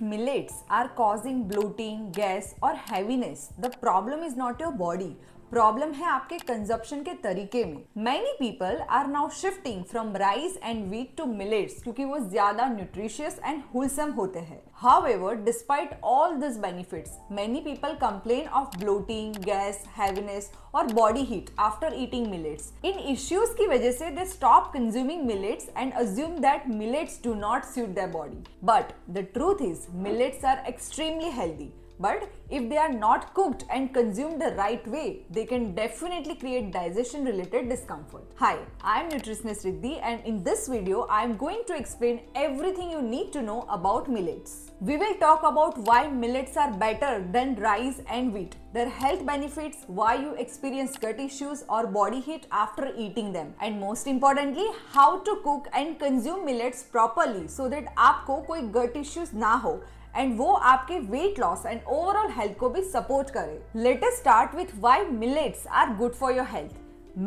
millets are causing bloating, gas or heaviness, the problem is not your body. Problem है आपके consumption के तरीके में. Many people are now shifting from rice and wheat to millets क्योंकि वो ज्यादा nutritious and wholesome होते हैं. However, despite all these benefits, many people complain of bloating, gas, heaviness or body heat after eating millets. In issues की वजह से they stop consuming millets and assume that millets do not suit their body. But the truth is, millets are extremely healthy. But if they are not cooked and consumed the right way, they can definitely create digestion related discomfort. Hi, I am Nutritionist Riddhi and in this video, I am going to explain everything you need to know about millets. We will talk about why millets are better than rice and wheat, their health benefits, why you experience gut issues or body heat after eating them, and most importantly, how to cook and consume millets properly so that आपको कोई gut issues ना हो and वो आपके weight loss and overall health को भी support करे. Let us start with why millets are good for your health.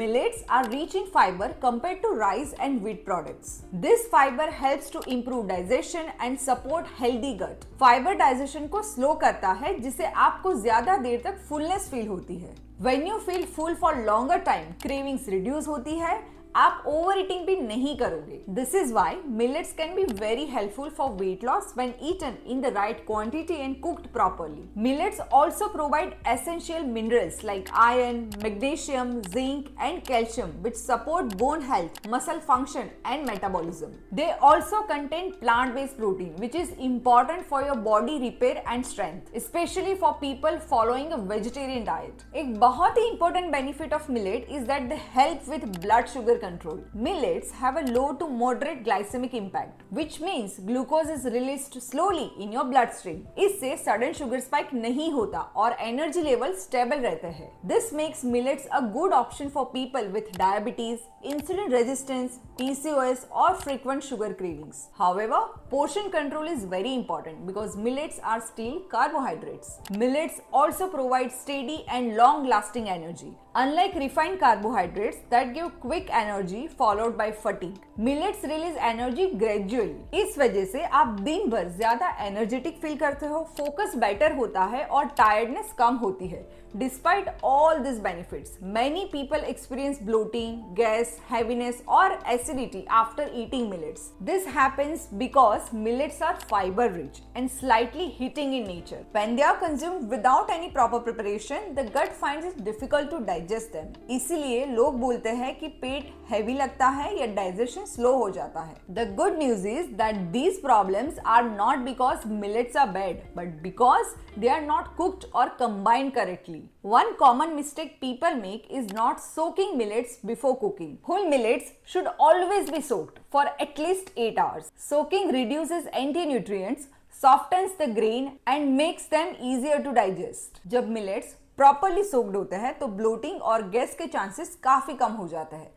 Millets are rich in fiber compared to rice and wheat products. This fiber helps to improve digestion and support healthy gut. Fiber digestion को slow करता है जिससे आपको ज्यादा देर तक fullness feel होती है. When you feel full for longer time, cravings reduce होती है. आप ओवर ईटिंग भी नहीं करोगे. This is why millets can be very helpful for weight loss when eaten in the right quantity and cooked properly. Millets also provide essential minerals like iron, magnesium, zinc and calcium which support bone health, muscle function and metabolism. They also contain plant based protein which is important for your body repair and strength, specially for people following a vegetarian diet. एक बहुत ही important benefit of millet is that they help with blood sugar control. Millets have a low to moderate glycemic impact, which means glucose is released slowly in your bloodstream. इससे sudden sugar spike नहीं होता और energy level stable रहते हैं. This makes millets a good option for people with diabetes, insulin resistance, PCOS or frequent sugar cravings. However, portion control is very important because millets are still carbohydrates. Millets also provide steady and long-lasting energy. Unlike refined carbohydrates that give quick energy followed by fatigue, millets release energy gradually. इस वजह से आप दिन भर ज्यादा energetic feel करते हो, focus better होता है और टायर्डनेस कम होती है. Despite all these benefits, many people experience bloating, gas, heaviness or acidity after eating millets. This happens because millets are fiber rich and slightly heating in nature. When they are consumed without any proper preparation, the gut finds it difficult to digest them. इसीलिए लोग बोलते हैं कि पेट heavy लगता है या digestion slow हो जाता है. The good news is that these problems are not because millets are bad, but because they are not cooked or combined correctly. One common mistake people make is not soaking millets before cooking. Whole millets should always be soaked for at least 8 hours. Soaking reduces anti-nutrients, softens the grain and makes them easier to digest. जब millets properly soaked होते हैं तो bloating और gas के chances काफी कम हो जाते हैं.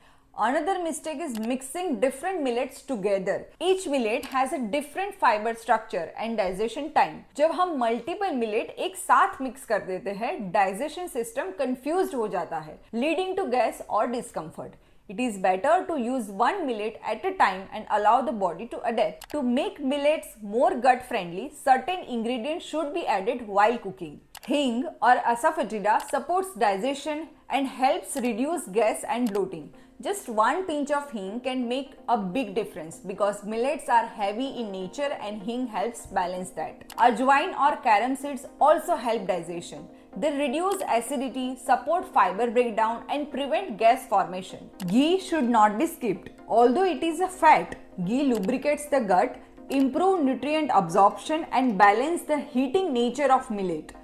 Another mistake is mixing different millets together. Each millet has a different fiber structure and digestion time. जब हम multiple millet एक साथ mix कर देते हैं, digestion system confused हो जाता है, leading to gas or discomfort. It is better to use one millet at a time and allow the body to adapt. To make millets more gut friendly, certain ingredients should be added while cooking. Hing or asafoetida supports digestion and helps reduce gas and bloating. Just one pinch of hing can make a big difference because millets are heavy in nature and hing helps balance that. Ajwain or carom seeds also help digestion. They reduce acidity, support fiber breakdown and prevent gas formation. Ghee should not be skipped. Although it is a fat, ghee lubricates the gut, improve nutrient absorption and balance the heating nature of millet.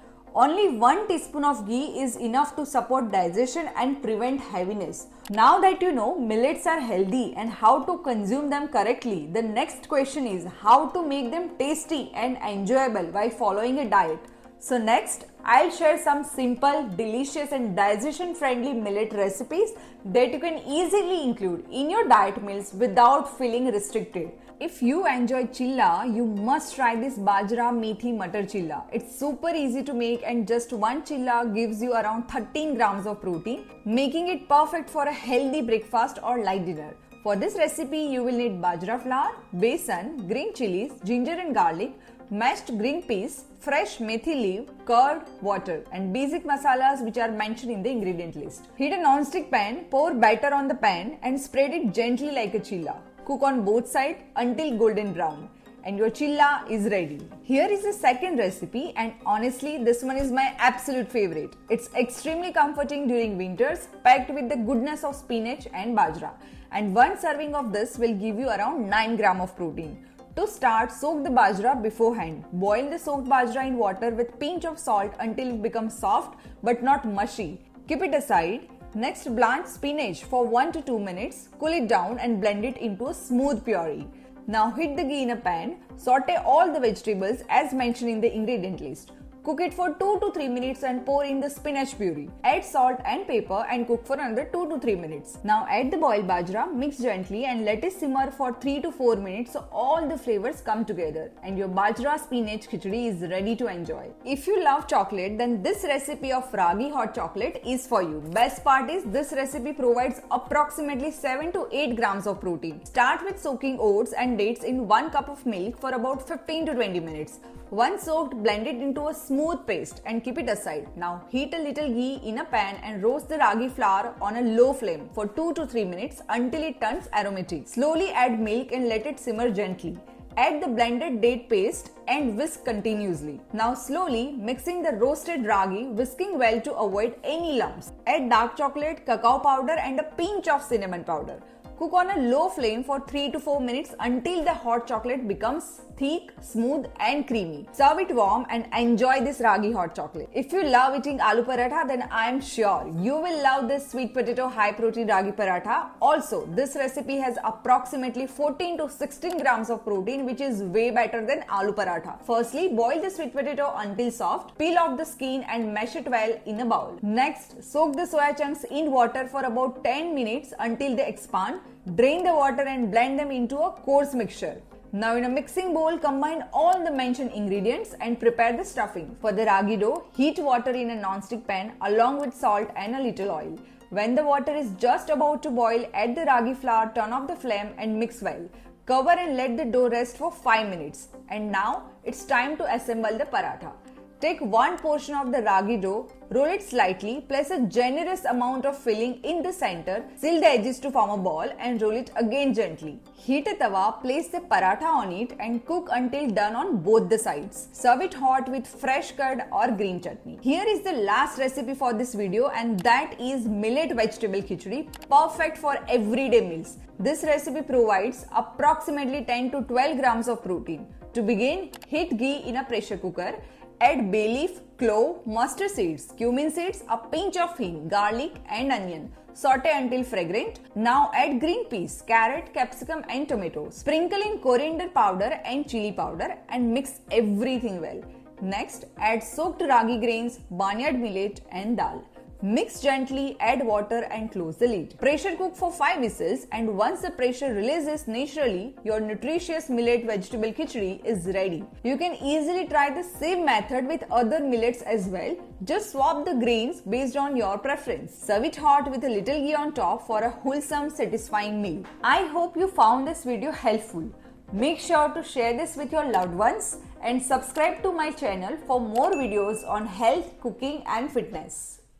Only 1 teaspoon of ghee is enough to support digestion and prevent heaviness. Now that you know millets are healthy and how to consume them correctly, the next question is how to make them tasty and enjoyable while following a diet. So next, I'll share some simple, delicious and digestion-friendly millet recipes that you can easily include in your diet meals without feeling restricted. If you enjoy chilla, you must try this Bajra Methi Matar Chilla. It's super easy to make and just one chilla gives you around 13 grams of protein, making it perfect for a healthy breakfast or light dinner. For this recipe, you will need bajra flour, besan, green chilies, ginger and garlic, mashed green peas, fresh methi leaf, curd, water and basic masalas which are mentioned in the ingredient list. Heat a non-stick pan, pour batter on the pan and spread it gently like a chilla. Cook on both sides until golden brown. And your chilla is ready. Here is the second recipe, and honestly this one is my absolute favorite. It's extremely comforting during winters, packed with the goodness of spinach and bajra. And one serving of this will give you around 9 grams of protein. To start, soak the bajra beforehand. Boil the soaked bajra in water with pinch of salt until it becomes soft but not mushy. Keep it aside. Next, blanch spinach for 1 to 2 minutes. Cool it down and blend it into a smooth puree. Now heat the ghee in a pan, saute all the vegetables as mentioned in the ingredient list. Cook it for 2 to 3 minutes and pour in the spinach puree. Add salt and pepper and cook for another 2 to 3 minutes. Now add the boiled bajra, mix gently and let it simmer for 3 to 4 minutes so all the flavors come together and your bajra spinach khichdi is ready to enjoy. If you love chocolate, then this recipe of ragi hot chocolate is for you. Best part is this recipe provides approximately 7 to 8 grams of protein. Start with soaking oats and dates in 1 cup of milk for about 15 to 20 minutes. Once soaked, blend it into a smooth paste and keep it aside. Now heat a little ghee in a pan and roast the ragi flour on a low flame for 2 to 3 minutes until it turns aromatic. Slowly add milk and let it simmer gently. Add the blended date paste and whisk continuously. Now slowly mixing the roasted ragi, whisking well to avoid any lumps. Add dark chocolate, cacao powder and a pinch of cinnamon powder. Cook on a low flame for 3 to 4 minutes until the hot chocolate becomes thick, smooth and creamy. Serve it warm and enjoy this ragi hot chocolate. If you love eating aloo paratha, then I am sure you will love this sweet potato high protein ragi paratha. Also, this recipe has approximately 14 to 16 grams of protein, which is way better than aloo paratha. Firstly, boil the sweet potato until soft. Peel off the skin and mash it well in a bowl. Next, soak the soya chunks in water for about 10 minutes until they expand. Drain the water and blend them into a coarse mixture. Now in a mixing bowl, combine all the mentioned ingredients and prepare the stuffing. For the ragi dough, heat water in a non-stick pan along with salt and a little oil. When the water is just about to boil, add the ragi flour, turn off the flame and mix well. Cover and let the dough rest for 5 minutes. And now it's time to assemble the paratha. Take one portion of the ragi dough, roll it slightly, place a generous amount of filling in the center, seal the edges to form a ball and roll it again gently. Heat a tawa, place the paratha on it and cook until done on both the sides. Serve it hot with fresh curd or green chutney. Here is the last recipe for this video, and that is millet vegetable khichdi, perfect for everyday meals. This recipe provides approximately 10 to 12 grams of protein. To begin, heat ghee in a pressure cooker. Add bay leaf, clove, mustard seeds, cumin seeds, a pinch of hing, garlic and onion. Saute until fragrant. Now add green peas, carrot, capsicum and tomato. Sprinkle in coriander powder and chili powder and mix everything well. Next, add soaked ragi grains, barnyard millet and dal. Mix gently, add water and close the lid. Pressure cook for 5 whistles, and once the pressure releases naturally, your nutritious millet vegetable khichdi is ready. You can easily try the same method with other millets as well. Just swap the grains based on your preference. Serve it hot with a little ghee on top for a wholesome, satisfying meal. I hope you found this video helpful. Make sure to share this with your loved ones and subscribe to my channel for more videos on health, cooking and fitness.